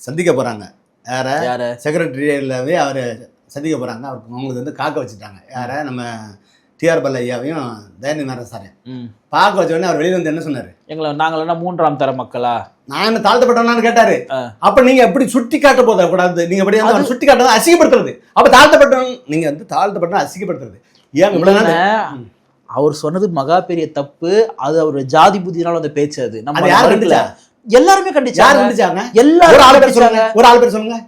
S1: சந்திக்க போறாங்க, யார செக்ரட்டரியவே அவரு சந்திக்க போறாங்க. அவங்களுக்கு வந்து காக்க வச்சுட்டாங்க. யார? நம்ம டிஆர் பல்ல ஐயாவையும் தயநிதி மாறன் சாரையும் பார்க்க வச்ச உடனே அவர் வெளியில வந்து என்ன சொன்னாரு,
S2: நாங்கள் என்ன 3ஆம் தர மக்களா,
S1: நான் என்ன தாழ்த்தப்பட்டவனான்னு கேட்டாரு. அப்ப நீங்க எப்படி சுட்டி காட்ட போத கூடாது, நீங்க எப்படி வந்து சுட்டி காட்டுறது அசிங்கப்படுத்துறது. அப்ப தாழ்த்தப்பட்டவன் நீங்க வந்து தாழ்த்தப்பட்டவன் அசிங்கப்படுத்துறது ஏன் இவ்வளவு?
S2: அவர் சொன்னது மகா பெரிய தப்பு. அது அவரு ஜாதி புத்தினால அந்த பேச்சு. அது நம்ம
S1: யாரு கண்டிச்சா?
S2: எல்லாருமே கண்டிச்சாங்க.
S1: எல்லாரும் ஒரு ஆள் பேர் சொல்லுங்க.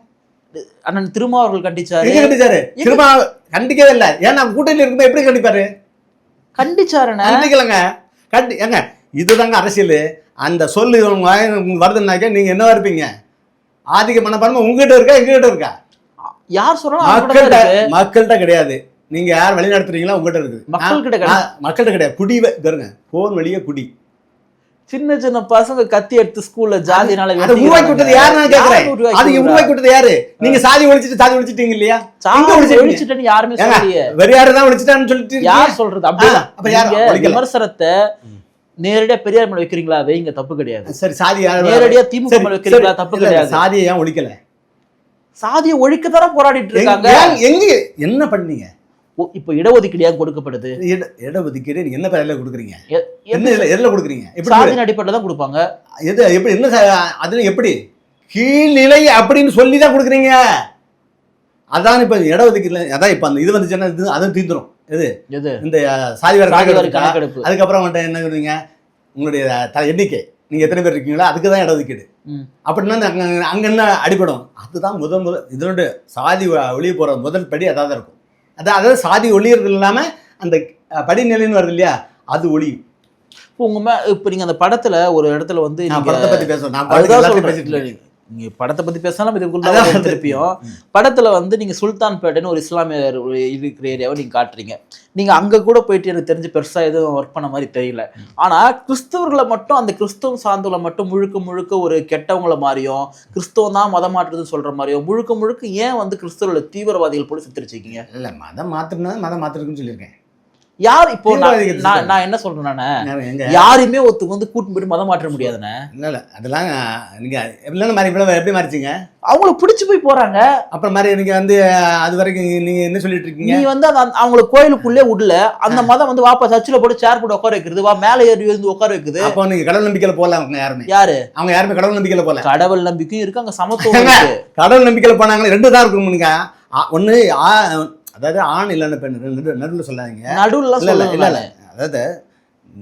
S2: அண்ணன் திருமா அவர்கள் கண்டிச்சாரு.
S1: திருமா கண்டிக்கவே இல்லை. ஏன்னா கூட்டணியில் இருக்கும்போது எப்படி கண்டிப்பாரு?
S2: கண்டிச்சாருண்ணே.
S1: கண்டிக்கலங்க. ஏங்க இதுதாங்க அரசியல். அந்த சொல்லு வருதுன்னாக்க நீங்க என்னவா இருப்பீங்க? ஆதிக்க மனப்பான்மை உங்ககிட்ட இருக்கா எங்ககிட்ட இருக்கா?
S2: யார் சொல்றாங்க?
S1: மக்கள்கிட்ட கிடையாது. நீங்க யார் வழி நடத்துறீங்களா உங்ககிட்ட இருக்குது. மக்கள்கிட்ட கிடையாது. குடி பாருங்க, போன் வழியே குடி.
S2: சின்ன சின்ன பசங்க கத்தி எடுத்து ஸ்கூல்ல ஜாதினால
S1: உருவாக்கி விட்டது யாரு? நான் கேக்குறேன், அது உருவாக்கி விட்டது யாரு? நீங்க சாதி ஒழிச்சிட்டீங்க இல்லையா?
S2: ஒழிச்சிட்டேன்னு யாருமே சொல்லலையே.
S1: வேற யாருதான் ஒழிச்சிட்டான்னு சொல்லிட்டு
S2: யார் சொல்றது? அப்படியே விமர்சனத்தை நேரடியா பெரியார் மேல வைக்கிறீங்களா? வைங்க, தப்பு கிடையாது.
S1: சரி, சாதி
S2: நேரடியா திமுக மேல வைக்கிறீங்களா? தப்பு கிடையாது.
S1: சாதியை ஏன் ஒழிக்கல?
S2: சாதியை ஒழிக்கத்தான போராடிட்டு இருக்காங்க.
S1: எங்க என்ன பண்ணீங்க?
S2: இப்ப இடஒதுக்கீடு கொடுக்கப்படுது.
S1: இடஒதுக்கீடு நீங்க என்ன பேர்ல கொடுக்குறீங்க? எதுல கொடுக்குறீங்க?
S2: சாதியின் அடிப்படையில தான் கொடுப்பாங்க.
S1: எது எப்படி என்ன அதுல எப்படி கீழ்நிலை அப்படின்னு சொல்லி தான் கொடுக்குறீங்க. அதான் இப்ப இடஒதுக்கீடுல அதான் இப்ப அந்த இது வந்துச்சுன்னா அதுவும் தீந்துரும். எது இந்த சாதி வாரி கணக்கெடுப்பு. அதுக்கப்புறம் என்ன சொல்றீங்க? உங்களுடைய எண்ணிக்கை, நீங்க எத்தனை பேர் இருக்கீங்களோ அதுக்கு தான் இடஒதுக்கீடு. அப்படின்னா அங்க என்ன அடிப்படும்? அதுதான் முதல் இதனுடைய சாதி ஒளிய போற முதல் படி அதான் இருக்கும். அதாவது சாதி ஒளியர்கள் இல்லாம அந்த படிநிலைன்னு வருது இல்லையா, அது ஒளியும்.
S2: இப்ப நீங்க அந்த படத்துல ஒரு இடத்துல வந்து
S1: படத்தை பத்தி பேசணும்.
S2: நீங்க படத்தை பத்தி பேசலாம். இதுக்குள்ள திருப்பியும் படத்துல வந்து நீங்க சுல்தான்பேட்டைன்னு ஒரு இஸ்லாமியர் இருக்கிற ஏரியாவை நீங்க காட்டுறீங்க. நீங்க அங்க கூட போயிட்டு எனக்கு தெரிஞ்சு பெருசா எதுவும் ஒர்க் பண்ண மாதிரி தெரியல. ஆனா கிறிஸ்தவர்களை மட்டும், அந்த கிறிஸ்தவம் சார்ந்தவங்களை மட்டும் முழுக்க ஒரு கெட்டவங்களை மாதிரியும், கிறிஸ்தவம் தான் மதம் மாற்றுறதுன்னு சொல்ற மாதிரியும் முழுக்க ஏன் வந்து கிறிஸ்தவர்களை தீவிரவாதிகள் போல சித்தரிச்சிருக்கீங்க?
S1: இல்ல, மதம் மாத்திரம்னா மதம் மாத்திருக்குன்னு சொல்லியிருக்கேன்.
S2: யார் இப்போ நான் என்ன சொல்றேன், யாருமே ஒருத்தருக்கு வந்து கூட்டு போயிட்டு மதம் மாற்ற முடியாதுண்ணே.
S1: இல்ல அதெல்லாம் நீங்க எப்படி மாறிச்சீங்க?
S2: அவங்கள பிடிச்சு போய் போறாங்க.
S1: அப்புறம் மாதிரி நீங்க வந்து அது வரைக்கும் நீங்க என்ன சொல்லிட்டு இருக்கீங்க?
S2: நீ வந்து அவங்கள கோயிலுக்குள்ளே விடல, அந்த மதம் வந்து வாப்பா சர்ச்சில் போட்டு சேர் போட்டு உட்கார வைக்கிறது, வா மேலே ஏறி வந்து உட்கார வைக்குது.
S1: அப்போ நீங்க கடவுள் நம்பிக்கையில போல அவங்க யாருமே கடவுள் நம்பிக்கையில போல.
S2: கடவுள் நம்பிக்கையும் இருக்கு, அங்க சமத்துவம்.
S1: கடவுள் நம்பிக்கையில போனாங்க, ரெண்டு தான் இருக்குங்க. ஒண்ணு அதாவது ஆண் இல்லைன்னு பெண் நடுவில் சொல்லாதீங்க.
S2: நடுவில்
S1: இல்ல அதாவது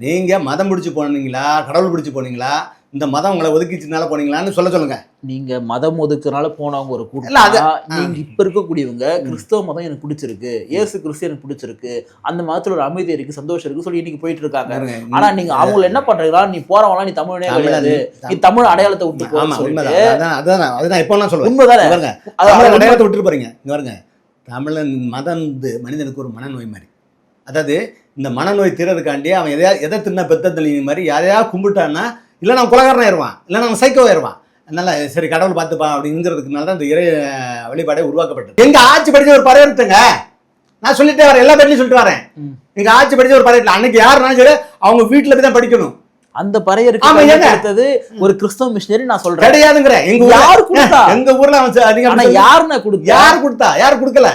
S1: நீங்க மதம் பிடிச்சி போனீங்களா, கடவுள் பிடிச்சி போனீங்களா, இந்த மதம் உங்களை ஒதுக்கிச்சதுனால போனீங்களான்னு சொல்லுங்க.
S2: நீங்க மதம் ஒதுக்குறனால போனவங்க ஒரு
S1: இல்ல, அது-
S2: கூட்டம். நீங்க இப்ப இருக்கக்கூடியவங்க கிறிஸ்தவ மதம் எனக்கு பிடிச்சிருக்கு, இயேசு கிறிஸ்து எனக்கு பிடிச்சிருக்கு, அந்த மதத்துல ஒரு அமைதி இருக்கு, சந்தோஷம் இருக்கு சொல்லி இன்னைக்கு போயிட்டு இருக்காங்க. ஆனா நீங்க அவங்களை என்ன பண்றீங்களா, நீ போறவங்களா நீ தமிழனே கிடையாது, நீ தமிழ் அடையாளத்தை விட்டு
S1: ஆமா,
S2: போன்னு
S1: உண்மைதான்.
S2: சொல்லிட்டு
S1: அதான் இப்போ நான் சொல்லுவேன்.
S2: உண்மைதானே?
S1: பாருங்க,
S2: அது
S1: தமிழ் அடையாளத்தை விட்டுட்டு போறீங்க. இங்க பாருங்க, தமிழன் மதம் வந்து மனிதனுக்கு ஒரு மனநோய் மாதிரி. அதாவது இந்த மனநோய் தீரதுக்காண்டி அவன் எதை தின்ன பெத்த தெளிவு மாதிரி யாரையா கும்பிட்டான்னா, இல்லை நான் குலகாரன் ஆயிடுவான், இல்லை நான் சைக்கோ ஆயிடுவான். அதனால சரி கடவுள் பார்த்துப்பான் அப்படிங்கிறதுக்குனால தான் இந்த இறை வழிபாடே உருவாக்கப்பட்டது. எங்க ஆட்சி படிச்ச ஒரு பறையறுத்துங்க, நான் சொல்லிட்டே வரேன், எல்லா பேர்லையும் சொல்லிட்டு வரேன். எங்க ஆட்சி படிச்ச ஒரு பறையறுல அன்னைக்கு யாருனாலும் சரி அவங்க வீட்டுல போய் தான் படிக்கணும்.
S2: அந்த பறையருக்கு ஒரு கிறிஸ்தவ மிஷினரி நான் சொல்றேன்
S1: கிடையாதுங்கிற. எங்க
S2: யாரு கொடுத்தா?
S1: எங்க ஊர்ல அவன்
S2: யாருன்னு கொடுத்தா?
S1: யாரு கொடுத்தா? யாரு கொடுக்கல?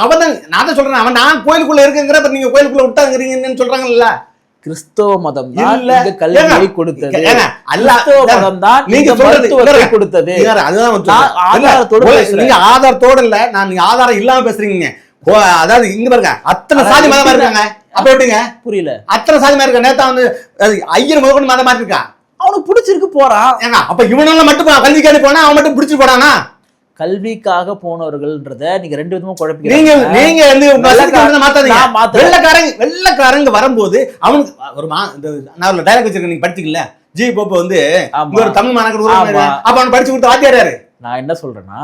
S1: அவன் தான், நான் தான் சொல்றேன், அவன் நான் கோயிலுக்குள்ள இருக்குங்கிற, நீங்க கோயிலுக்குள்ள விட்டாங்கிறீங்கன்னு சொல்றாங்கல்ல.
S2: கிறிஸ்தவ மதம்
S1: இல்ல,
S2: கல்வியை கொடுத்தது,
S1: கிறிஸ்தவ
S2: மதம் தான்
S1: நீங்க
S2: மருத்துவத்தை கொடுத்தது.
S1: நீங்க ஆதாரத்தோட இல்ல, நான் நீங்க ஆதாரம் இல்லாம பேசுறீங்க. அதாவது இங்க பாருங்க, அத்தனை சாதி மதமா இருக்காங்க. அப்ப எப்படிங்க?
S2: புரியல.
S1: அத்தனை சாதி மதம் இருக்கா? நேத்தா வந்து ஐயர் முதற்கொண்டு மதமா இருக்கா?
S2: அவனுக்கு பிடிச்சிருக்கு போறான்.
S1: ஏங்க அப்ப இவனெல்லாம் மட்டும் கல்விக்காண்டி போனா அவன் மட்டும் பிடிச்சிட்டு போறானா?
S2: கல்விக்காக போனவர்கள்ன்றத நீங்க ரெண்டு விதமா குழப்பீங்க.
S1: நீங்க வெள்ளக்காரங்க வரும்போது அவனுக்கு ஒரு நான் டைலாக் வச்சிருக்கேன், நீங்க படிச்சீங்கல்ல, ஜி போப்ப வந்து ஒரு தமிழ் மாணவர் அப்ப அவன் படிச்சு கொடுத்த வாத்தியாரு.
S2: நான் என்ன சொல்றேன்னா,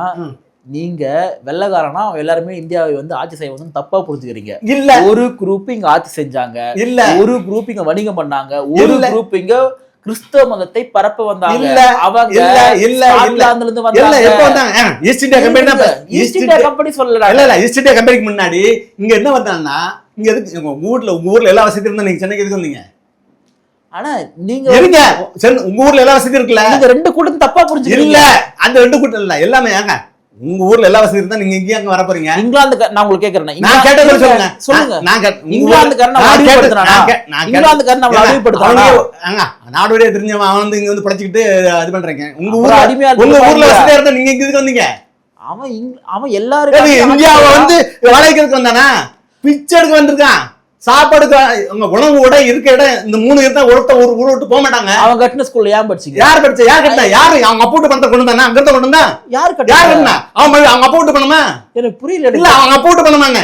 S2: நீங்க வெள்ளக்காரனா எல்லாருமே இந்தியாவை வந்து ஆட்சி செய்ய வந்து தப்பா புரிஞ்சுக்கிறீங்க.
S1: இல்ல, ஒரு
S2: குரூப் இங்க ஆட்சி செஞ்சாங்க,
S1: இல்ல
S2: ஒரு குரூப் இங்க வணிகம் பண்ணாங்க, ஒரு குரூப் இங்க கிறிஸ்தவ மதத்தை பரப்ப வந்தாங்க. அவங்க ஸ்காட்லாந்துல இருந்து வந்தாங்க.
S1: எப்ப வந்தாங்க? ஈஸ்ட் இந்தியா கம்பெனி தான்.
S2: ஈஸ்ட் இந்தியா கம்பெனி சொல்லல.
S1: இல்ல ஈஸ்ட் இந்தியா கம்பெனிக்கு முன்னாடி இங்க என்ன வந்தாங்கன்னா, இங்க எதுக்கு உங்க ஊர்ல எல்லா வசதி இருந்தா நீங்க சென்னைக்கு எதுக்கு வந்தீங்க?
S2: ஆனா நீங்க
S1: உங்க ஊர்ல எல்லா வசதி இருக்குல்ல,
S2: நீங்க ரெண்டு கூட்டம் தப்பா புரிஞ்சுக்கிறீங்க.
S1: இல்ல அந்த ரெண்டு கூட்டம் இல்ல, எல்லாமே ஏங்க உங்க ஊர்ல எல்லா வசதி இருந்தா நீங்க இங்க வர போறீங்க.
S2: இங்கிலாந்து நான் உங்களுக்கு கேக்குறேன்,
S1: நான் கேட்டது சொல்லுங்க.
S2: சொல்லுங்க.
S1: இங்கிலாந்துக்காரன் நாடோடியா தெரிஞ்சவன் அவன் வந்து இங்க வந்து படைச்சுக்கிட்டு இது பண்றீங்க. உங்க ஊர்ல வசதியா இருந்தா நீங்க இங்க இதுக்கு வந்தீங்க.
S2: அவன் எல்லாரும்
S1: இந்தியாவை வந்து வளைக்கிறதுக்கு வந்தானா? பிச்சை எடுக்க வந்திருக்கான். சாப்பாடுக்கு உங்க உணவு விட இருக்க இடம் இந்த 3 இருந்தா ஒருத்த ஒரு ஊரை விட்டு போக மாட்டாங்க.
S2: அவன் கட்டின ஸ்கூல்ல ஏன் படிச்சீங்க?
S1: யார் படிச்சா? யார் கட்டினா? யாரு அவங்க அப்பா விட்டு பணத்தை கொண்டு வந்தானா? அங்க இருந்து கொண்டு வந்தா
S2: யார் கட்டினா?
S1: அவங்க அப்பா விட்டு பண்ணுமா?
S2: எனக்கு புரியல.
S1: இல்ல அவங்க அப்பா விட்டு பண்ணுவாங்க.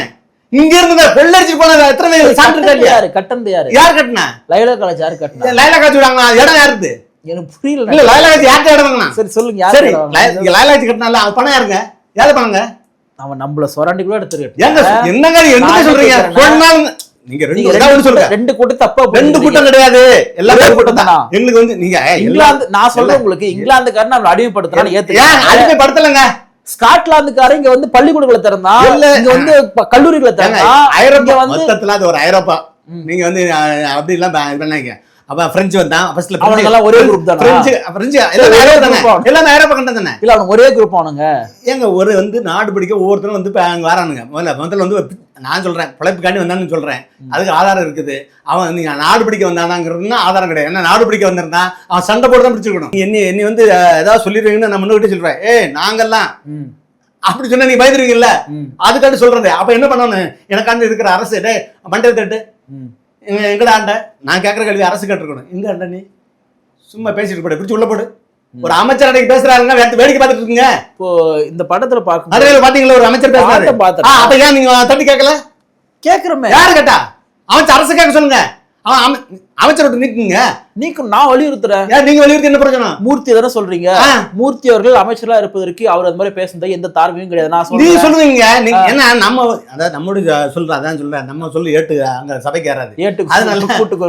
S1: இங்க இருந்து கொள்ளடிச்சு போனது எத்தனை பேர் சாப்பிட்டு
S2: யாரு கட்டந்து? யார் கட்டினா? லைலா காலேஜ் யாரு கட்டினா?
S1: லைலா காலேஜ் விடாங்க. இடம் யாருக்கு?
S2: எனக்கு புரியல.
S1: இல்ல லைலா காலேஜ் யார்ட்ட இடம் வாங்கினா?
S2: சரி சொல்லுங்க. யாரு?
S1: சரி லைலா காலேஜ் கட்டினால அது பணம் யாருங்க? யாரு பணங்க?
S2: அவன் நம்மள சொராண்டி கூட எடுத்துருக்கு.
S1: என்னங்க என்ன சொல்றீங்க? சொன்னாங்க நீங்க ரெண்டு கூட்டம் தப்பா. ரெண்டு கூட்டம் கிடையாது, எல்லாமே கூட்டம் தான். எங்களுக்கு வந்து நீங்க
S2: இங்கிலாந்து, நான் சொல்றேன் உங்களுக்கு, இங்கிலாந்துக்காரன் நம்மள அடிமைப்படுத்துறான்னு ஏத்துக்கங்க.
S1: அடிமைப்படுத்தலங்க.
S2: ஸ்காட்லாந்துக்காரன் இங்க வந்து பள்ளிக்கூடங்களை திறந்தா, இங்க வந்து கல்லூரிகளை திறந்தா,
S1: ஐரோப்பா மொத்தத்துல அது ஒரு ஐரோப்பா. நீங்க வந்து அப்படி எல்லாம் பண்ணாங்க. அப்ப பிரெஞ்சு வந்தான் ஃபர்ஸ்ட்ல.
S2: அவனுங்க ஒரே குரூப் தான்.
S1: பிரெஞ்சு எல்லாமே ஐரோப்பா கண்டம் தானே.
S2: இல்ல அவனுங்க ஒரே குரூப் அவனுங்க.
S1: ஏங்க ஒரு வந்து நாடு பிடிக்க ஒவ்வொருத்தரும் வந்து அங்க வரானுங்க. முதல்ல வந்து நான் சொல்றேன் பிழைப்புக்காண்டி வந்தான்னு சொல்றேன், அதுக்கு ஆதாரம் இருக்குது. அவன் நீங்க நாடு பிடிக்க வந்தானாங்கிறதுனா ஆதாரம் கிடையாது. ஏன்னா நாடு பிடிக்க வந்திருந்தா அவன் சண்டை போட்டு தான் பிடிச்சிருக்கணும். என்னை வந்து ஏதாவது சொல்லிடுவீங்கன்னு நான் முன்னுக்கிட்டே சொல்றேன், நாங்கெல்லாம் அப்படி சொன்னா நீ பயந்துருவீங்கல்ல, அதுக்காண்டி சொல்றது. அப்ப என்ன பண்ணணும்? எனக்காண்டி இருக்கிற அரசு டே மண்டல் தட்டு எங்கடா ஆண்ட, நான் கேட்கற கேள்வி அரசு கேட்டிருக்கணும். எங்க ஆண்ட நீ சும்மா பேசிட்டு போட பிடிச்சி உள்ள போடு. ஒரு அமைச்சர் அன்னைக்கு பேசுறாருங்க, வேடிக்கை பார்த்துட்டு இருக்கீங்க. இப்போ
S2: இந்த படத்துல
S1: பாத்தீங்களா ஒரு அமைச்சர் பேசுறாரு, அப்ப ஏன் நீங்க தட்டி கேட்கல?
S2: கேக்குறமே.
S1: யாரு கேட்டா? அமைச்சர் அரசு கேட்க சொல்லுங்க. அமைச்சர் விட்டு நீக்கும். நான் வலியுறுத்துறேன். நீங்க வலியுறுத்தி என்ன பிரச்சனை?
S2: மூர்த்தி தானே சொல்றீங்க. மூர்த்தி அவர்கள் அமைச்சரா இருப்பதற்கு அவர் அந்த மாதிரி பேசுனது எந்த தார்மையும் கிடையாது. நான்
S1: நீ சொல்லுவீங்க என்ன நம்ம அதாவது நம்மளுடைய சொல்ற அதான் சொல்றேன், நம்ம சொல்லி ஏட்டு அங்க சபைக்கு ஏறாது. அதனால கூட்டுக்கு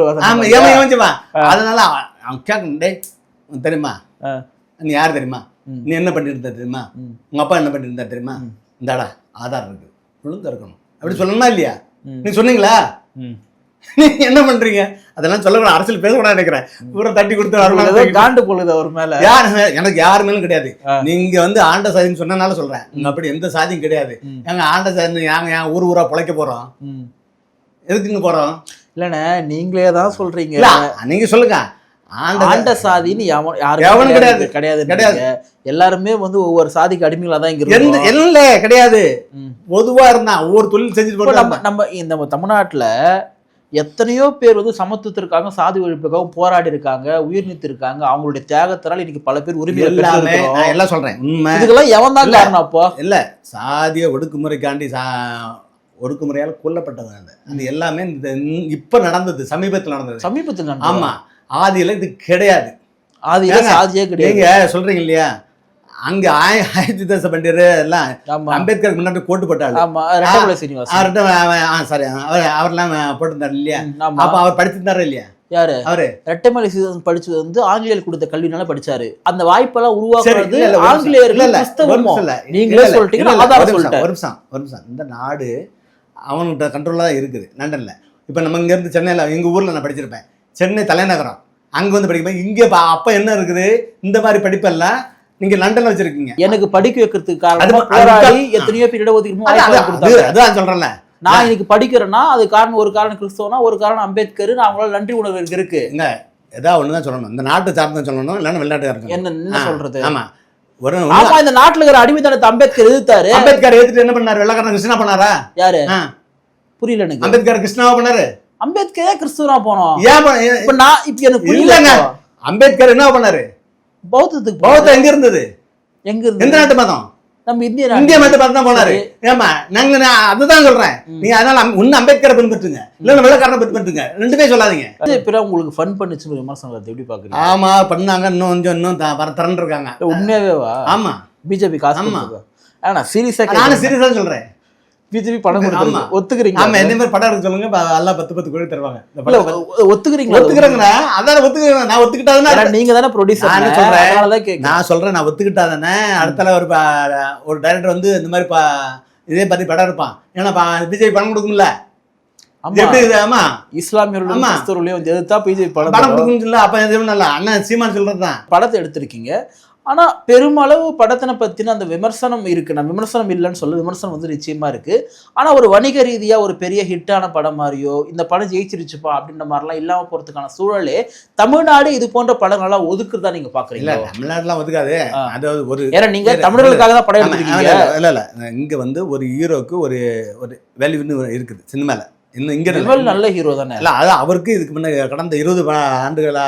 S1: அதனால அவன் கேட்கணும், டே தெரியுமா நீ யாரு தெரியுமா, நீ என்ன பண்ணிட்டு இருந்தா தெரியுமா, உங்க அப்பா என்ன பண்ணிட்டு இருந்தா தெரியுமா, இந்தாடா ஆதார் இருக்கு ஒழுங்கா இருக்கணும் அப்படி சொல்லணுமா இல்லையா? நீ சொன்னீங்களா? நீங்க என்ன பண்றீங்க? அதெல்லாம் சொல்லக்கூடாது, அரசியல் பேசக்கூடாது நினைக்கிறேன். பூரா தட்டி கொடுத்து
S2: காண்டு போடுது அவர் மேல.
S1: எனக்கு யாரு மேலும் கிடையாது. நீங்க வந்து ஆண்ட சாதின்னு சொன்னனால சொல்றேன், நீங்க அப்படி எந்த சாதியும் கிடையாது. எங்க ஆண்ட சாதி நாங்க என் ஊரா பிழைக்க போறோம், எதுக்குங்க போறோம்?
S2: இல்லண்ணே நீங்களே தான் சொல்றீங்க.
S1: நீங்க சொல்லுங்க.
S2: ஆண்ட சாதின்னு யாரும் கிடையாது கிடையாது கிடையாது. எல்லாருமே வந்து ஒவ்வொரு சாதிக்கு அடிமைகளா தான் இங்க இருக்கு.
S1: இல்ல கிடையாது, பொதுவா இருந்தா ஒவ்வொரு தொழில் செஞ்சுட்டு
S2: நம்ம இந்த தமிழ்நாட்டுல எத்தனையோ பேர் வந்து சமத்துவத்திற்காக சாதி ஒழிப்புக்காக போராடி இருக்காங்க, உயிர் நீத்து இருக்காங்க. அவங்களுடைய தியாகத்தினால இன்னைக்கு பல பேர் உரிமை
S1: எல்லாமே நான் எல்லாம் சொல்றேன். உண்மை
S2: இதுக்கெல்லாம் எவன் தான் காரணம்? அப்போ
S1: இல்ல சாதிய ஒடுக்குமுறைக்காண்டி ஒடுக்குமுறையால் கொல்லப்பட்டவங்க அது எல்லாமே இப்ப நடந்தது, சமீபத்தில் நடந்தது. ஆமா, ஆதியில இது கிடையாது.
S2: ஆதியில சாதியே கிடையாது.
S1: நீங்க சொல்றீங்க இல்லையா, அங்க ஆயுத பண்டிதர் எல்லாம் அம்பேத்கருக்கு முன்னாடி கோட்டு போட்டாரு. சாரி, அவர்லாம் போட்டிருந்தாரு இல்லையா? அப்ப அவர் படிச்சிருந்தாரு இல்லையா?
S2: யாரு? அவரு ரெட்டமலை சீனிவாசன் படிச்சது வந்து ஆங்கிலேயர் கொடுத்த கல்வினால படிச்சாரு. அந்த வாய்ப்பெல்லாம் உருவாக்குறது ஆங்கிலேயர்கள். நீங்களே சொல்லிட்டீங்க.
S1: ஒரு நிமிஷம், இந்த நாடு அவன்கிட்ட கண்ட்ரோல்ல தான் இருக்குது. லண்டன்ல இப்ப நம்ம இங்க இருந்து சென்னையில, எங்க ஊர்ல நான் படிச்சிருப்பேன், சென்னை தலைநகரம், அங்க வந்து படிப்பேன். இங்க அப்ப என்ன இருக்குது, இந்த மாதிரி படிப்பெல்லாம் நீங்க லண்டன்ல வச்சிருக்கீங்க.
S2: எனக்கு படிக்க வைக்கிறதுக்கு காரணம் போராடி எத்தனையோ பேர் இடஒதுக்கீடு.
S1: அதான் சொல்றேன்ல,
S2: நான் இன்னைக்கு படிக்கிறேன்னா அது காரணம், ஒரு காரணம் கிறிஸ்தவனா, ஒரு காரணம் அம்பேத்கர். அவங்களால நன்றி உணர்வு இருக்கு.
S1: ஏதாவது ஒண்ணுதான் சொல்லணும், இந்த நாட்டு சார்ந்த சொல்லணும், இல்லைன்னா வெளிநாட்டுக்காரங்க.
S2: என்ன சொல்றது?
S1: ஆமா,
S2: இந்த நாட்டுல இருக்கிற அடிமைத்தனத்தை அம்பேத்கர் எதிர்த்தாரு.
S1: அம்பேத்கர் எதிர்த்து என்ன பண்ணாரு? வெள்ளக்காரன் கிருஷ்ணா பண்ணாரா?
S2: யாரு? புரியல எனக்கு.
S1: அம்பேத்கர் கிருஷ்ணாவா பண்ணாரு?
S2: அம்பேத்கரே கிறிஸ்துவனா போனோம்.
S1: இப்ப எனக்கு புரியலங்க. அம்பேத்கர் என்ன பண்ணாரு?
S2: பௌத்தத்துக்கு.
S1: பௌத்தம் எங்க இருந்தது?
S2: எங்க இருந்து?
S1: எந்த நாட்டு மதம்?
S2: நம்ம
S1: இந்திய மதத்தை பார்த்து தான் போனாரு. ஏமா, நாங்க அதுதான் சொல்றேன். நீங்க அதனால ஒண்ணு அம்பேத்கரை பின்பற்றுங்க, இல்ல வெள்ளக்காரனை பின்பற்றுங்க, ரெண்டுமே சொல்லாதீங்க.
S2: உங்களுக்கு ஃபன் பண்ணுச்சு விமர்சனம் எப்படி பாக்குறீங்க?
S1: ஆமா, பண்ணாங்க. இன்னும் திரண்டு இருக்காங்க.
S2: உண்மையாவேவா?
S1: ஆமா,
S2: பிஜேபி காசு. ஆனா சீரியஸா,
S1: நானும் சீரியஸா சொல்றேன்.
S2: பிஜேபி படம் கொடுத்து ஒத்துக்கிறீங்க?
S1: ஆமா, என்ன மாதிரி படம் எடுக்க சொல்லுங்க, எல்லாம் 10 கோடி தருவாங்க.
S2: ஒத்துக்கிறீங்க?
S1: ஒத்துக்கிறேங்கண்ணா, அதான் ஒத்துக்கிறேன். நான் ஒத்துக்கிட்டாதானே.
S2: நீங்க தானே ப்ரொடியூசர்.
S1: நான் சொல்றேன், நான் ஒத்துக்கிட்டாதானே அடுத்தால ஒரு டைரக்டர் வந்து இந்த மாதிரி இதே பத்தி படம் எடுப்பான். ஏன்னா பிஜேபி பணம் கொடுக்கும்ல. எப்படி? ஆமா,
S2: இஸ்லாமியர்களும் எதிர்த்தா பிஜேபி
S1: படம் கொடுக்கணும். அப்ப எதுவும் நல்ல அண்ணன் சீமான் சொல்றதுதான்.
S2: படத்தை எடுத்திருக்கீங்க. ஆனா பெருமளவு படத்தினை பத்தின அந்த விமர்சனம் இருக்கு. நான் விமர்சனம் இல்லைன்னு சொல்ல, விமர்சனம் வந்து நிச்சயமா இருக்கு. ஆனா ஒரு வணிக ரீதியா ஒரு பெரிய ஹிட்டான படம் மாதிரியோ, இந்த படம் ஜெயிச்சிருச்சுப்பா அப்படின்ற மாதிரிலாம் இல்லாம போறதுக்கான சூழலே தமிழ்நாடு இது போன்ற படங்கள்லாம் ஒதுக்குறதா நீங்க பாக்குறீங்க?
S1: தமிழ்நாடுலாம் ஒதுக்காது. அதாவது ஒரு,
S2: ஏன்னா நீங்க தமிழர்களுக்காக தான் படம் எடுத்துருக்கீங்க.
S1: இல்ல இங்க வந்து ஒரு ஹீரோக்கு ஒரு வேல்யூன்னு இருக்குது சினிமால. இன்னும் இங்க
S2: நல்ல ஹீரோ தானே.
S1: இல்ல, அதான் அவருக்கு இதுக்கு முன்னாடி கடந்த 20 ஆண்டுகளா,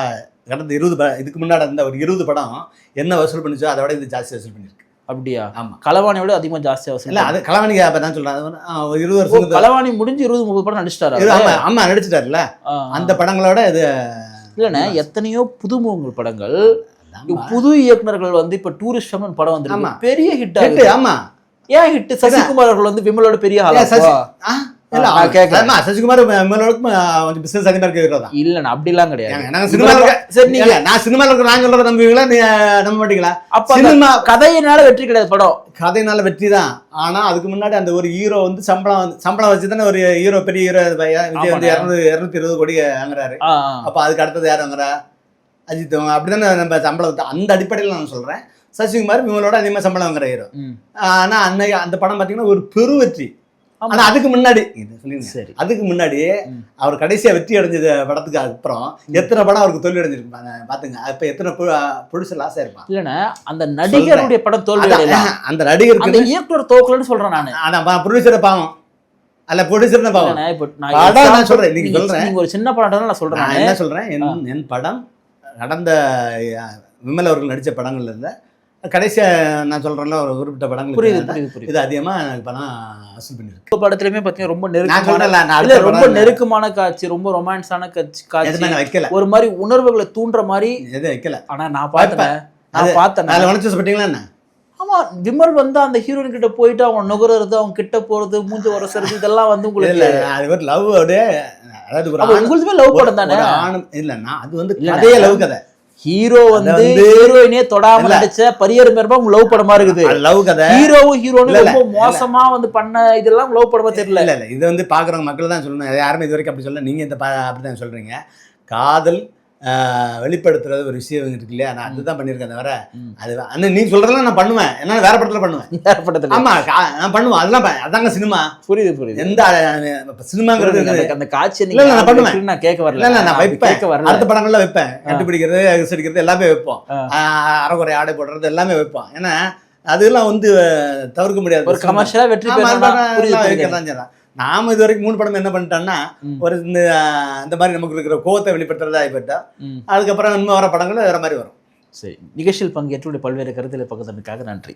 S1: கடந்த 20 இதுக்கு முன்னாடி அந்த ஒரு 20 படம் என்ன வசூல் பண்ணிச்சோ அதை விட இது ஜாஸ்தி வசூல் பண்ணிருக்கு.
S2: அப்படியா?
S1: ஆமா,
S2: களவாணியோட அதிகமா ஜாஸ்தியா வசூல்.
S1: இல்ல, அது களவாணி நான் சொல்றேன். 20 வருஷம்
S2: களவாணி முடிஞ்சு 20-30 படம் நடிச்சிட்டாரு.
S1: ஆமா, நடிச்சிட்டாருல்ல. அந்த படங்களோட இது
S2: இல்லைன்னா எத்தனையோ புதுமுகங்கள் படங்கள், புது இயக்குனர்கள் வந்து இப்ப டூரிஸ்ட் படம் வந்து பெரிய ஹிட் ஆகுது. ஆமா, ஏன் ஹிட்? சசிகுமார் அவர்கள் வந்து விமலோட பெரிய
S1: சசிகுமார் பிசினஸ் இல்ல,
S2: அப்படிலாம் கிடையாது.
S1: நான் சினிமால இருக்க நான் சொல்றத நம்புவீங்களா? நம்ப மாட்டீங்களா?
S2: அப்ப கதையினால வெற்றி கிடையாது படம்.
S1: கதையினால வெற்றி தான். ஆனா அதுக்கு முன்னாடி அந்த ஒரு ஹீரோ வந்து சம்பளம் வச்சுதானே ஒரு ஹீரோ, பெரிய ஹீரோ விஜய் வந்து 220 கோடி வாங்குறாரு. அப்ப அதுக்கு அடுத்தது யார் வாங்குறா? அஜித். அப்படித்தானே நம்ம சம்பளம். அந்த அடிப்படையில் நான் சொல்றேன், சசிகுமார் விமலோட அதிகமா சம்பளம் வாங்குற ஹீரோ. ஆனா அன்னைக்கு அந்த படம் பாத்தீங்கன்னா ஒரு பெரு வெற்றி. ஆனா அதுக்கு முன்னாடி அதுக்கு முன்னாடி அவர் கடைசியா வெற்றி அடைஞ்சது படத்துக்கு அப்புறம் எத்தனை படம் அவருக்கு தோல்வி அடைஞ்சிருப்பாங்க பாத்துங்க. அப்ப எத்தனை ப்ரொடியூசர் லாஸ் ஆயிருப்பான்.
S2: இல்லன்னா அந்த நடிகருடைய படம் தோல்வி
S1: அந்த நடிகருக்கு
S2: இயக்குனர் தோக்கலன்னு சொல்றேன் நானு.
S1: ஆனா ப்ரொடியூசரை பாவம், அல்ல ப்ரொடியூசர் தான் பாவம். நான் சொல்றேன், நீங்க சொல்றேன்
S2: ஒரு சின்ன படம் நான் சொல்றேன்.
S1: நான் என்ன சொல்றேன், என் படம் கடந்த விமல் அவர்கள் நடிச்ச படங்கள்ல இருந்த கடைசியா நான் சொல்றேன்ல ஒரு குறிப்பிட்ட படங்கள்
S2: புரியுது.
S1: இது அதிகமா பணம் வசூல் பண்ணிருக்கு.
S2: படத்துலயுமே பாத்தீங்கன்னா ரொம்ப நெருக்கமான காட்சி, ரொம்ப ரொமான்ஸான காட்சி
S1: வைக்கல,
S2: ஒரு மாதிரி உணர்வுகளை தூண்டுற மாதிரி
S1: எதுவும் வைக்கல.
S2: ஆனா நான் பார்த்தேன்.
S1: என்ன?
S2: ஆமா, விமல் வந்து அந்த ஹீரோயின் கிட்ட போயிட்டு அவங்க நுகர்றது, அவங்க கிட்ட போறது, மூஞ்சி உரசுறது, இதெல்லாம் வந்து உங்களுக்கு
S1: அது ஒரு லவ். அதாவது
S2: உங்களுக்குமே லவ் படம் தானே?
S1: இல்லன்னா அது வந்து கதையே லவ் கதை.
S2: ஹீரோ வந்து ஹீரோயினே தொடாம நடிச்ச பரியர் மேற்பா உங்க லவ் படமா இருக்குது.
S1: லவ் கதை.
S2: ஹீரோவும் ஹீரோனும் ரொம்ப மோசமா வந்து பண்ண இதெல்லாம் லவ் படமா தெரியல.
S1: இல்ல இது வந்து பாக்குறவங்க மக்கள் தான் சொல்லணும். யாருமே இது வரைக்கும் அப்படி சொல்ல. நீங்க இந்த அப்படிதான் சொல்றீங்க. காதல் வெளிப்படுத்துறது ஒரு விஷயம் இருக்கு இல்லையா? நான் அதுதான் பண்ணிருக்கேன். தவிர அது நீ சொல்றதெல்லாம் நான் பண்ணுவேன். என்ன வேற படத்துல பண்ணுவேன். வேற படத்துல ஆமா நான் பண்ணுவேன். அதெல்லாம் அதாங்க சினிமா.
S2: புரியுது.
S1: எந்த சினிமாங்கிறது
S2: அந்த காட்சி
S1: நான் பண்ணுவேன்.
S2: நான் கேட்க வரல.
S1: நான் வைப்பேன். அடுத்த படங்கள்ல வைப்பேன். கண்டுபிடிக்கிறது, அடிக்கிறது எல்லாமே வைப்போம். அரைக்குறை ஆடை போடுறது எல்லாமே வைப்போம். ஏன்னா அதெல்லாம் வந்து தவிர்க்க முடியாது.
S2: ஒரு கமர்ஷியலா வெற்றி
S1: நாம இது வரைக்கும் 3 படம் என்ன பண்ணிட்டோம்னா ஒரு இந்த மாதிரி நமக்கு இருக்கிற கோவத்தை வெளிப்படுத்துறதா ஆகிப்பட்டா அதுக்கப்புறம் இன்னும் வர படங்கள் வேற மாதிரி வரும்.
S2: சரி, நிகழ்ச்சியில் பங்கேற்று பல்வேறு கருத்துக்களை பகிர்ந்தமைக்காக நன்றி.